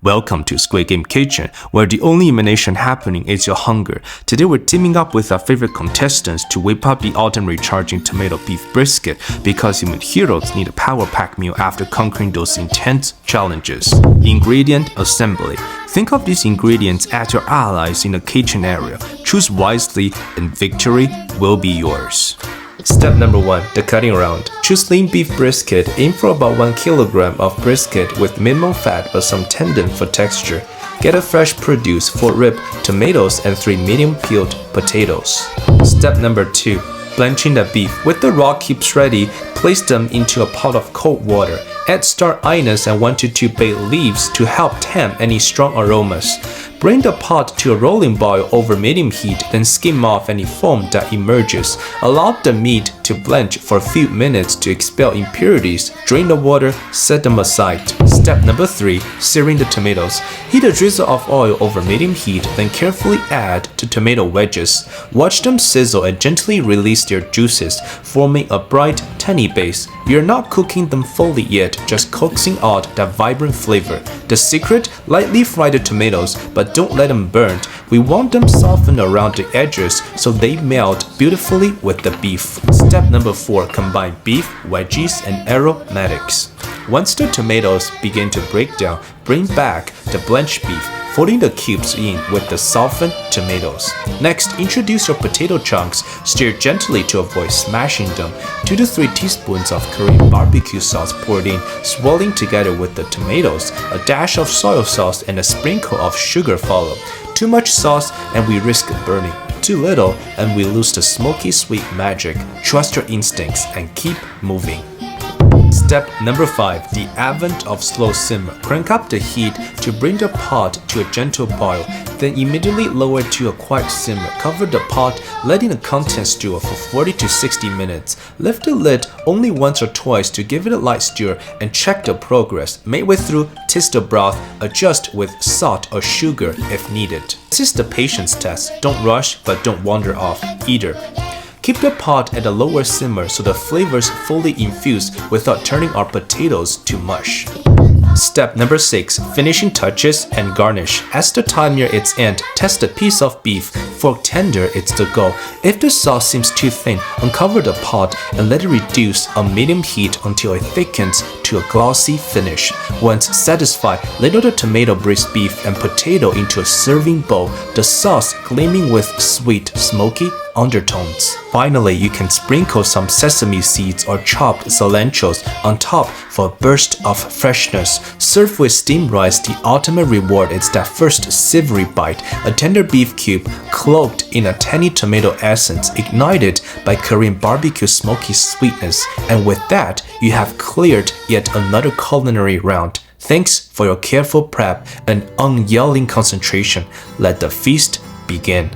Welcome to Squid Game Kitchen, where the only elimination happening is your hunger. Today we're teaming up with our favorite contestants to whip up the ultimate Recharging Tomato Beef Brisket because human heroes need a power-packed meal after conquering those intense challenges. Ingredient assembly. Think of these ingredients as your allies in the kitchen area. Choose wisely and victory will be yours. Step number 1. The cutting round. Choose lean beef brisket. Aim for about 1 kilogram of brisket with minimal fat but some tendon for texture. Get a fresh produce, 4 rib tomatoes and 3 medium peeled potatoes. Step number 2. Blanching the beef. With the raw cubes ready, place them into a pot of cold water. Add star anise and 1 to 2 bay leaves to help tame any strong aromas. Bring the pot to a rolling boil over medium heat, then skim off any foam that emerges. Allow the meat to blanch for a few minutes to expel impurities. Drain the water, set them aside. Step number 3. Searing the tomatoes. Heat a drizzle of oil over medium heat, then carefully add the tomato wedges. Watch them sizzle and gently release their juices, forming a bright, tangy base. You're not cooking them fully yet, just coaxing out that vibrant flavor. The secret? Lightly fry the tomatoes, but don't let them burn. We want them softened around the edges so they melt beautifully with the beef. Step number 4. Combine beef, veggies, and aromatics. Once the tomatoes begin to break down, bring back the blanched beef, folding the cubes in with the softened tomatoes. Next, introduce your potato chunks. Stir gently to avoid smashing them. 2 to 3 teaspoons of Korean barbecue sauce poured in, swirling together with the tomatoes. A dash of soy sauce and a sprinkle of sugar follow. Too much sauce and we risk burning. Too little and we lose the smoky sweet magic. Trust your instincts and keep moving. Step number 5. The advent of slow simmer. Crank up the heat to bring the pot to a gentle boil, then immediately lower to a quiet simmer. Cover the pot, letting the contents stew for 40 to 60 minutes. Lift the lid only once or twice to give it a light stir and check the progress. Midway through, taste the broth, adjust with salt or sugar if needed. This is the patience test. Don't rush, but don't wander off either. Keep the pot at a lower simmer so the flavors fully infuse without turning our potatoes to mush. Step number 6. Finishing touches and garnish. As the time near its end, test a piece of beef. Fork tender, it's the goal. If the sauce seems too thin, uncover the pot and let it reduce on medium heat until it thickens to a glossy finish. Once satisfied, ladle the tomato braised beef and potato into a serving bowl, the sauce gleaming with sweet, smoky undertones. Finally, you can sprinkle some sesame seeds or chopped cilantros on top for a burst of freshness. Serve with steamed rice. The ultimate reward is that first savory bite, a tender beef cube cloaked in a tangy tomato essence ignited by Korean barbecue smoky sweetness. And with that, you have cleared yet another culinary round. Thanks for your careful prep and unyielding concentration. Let the feast begin.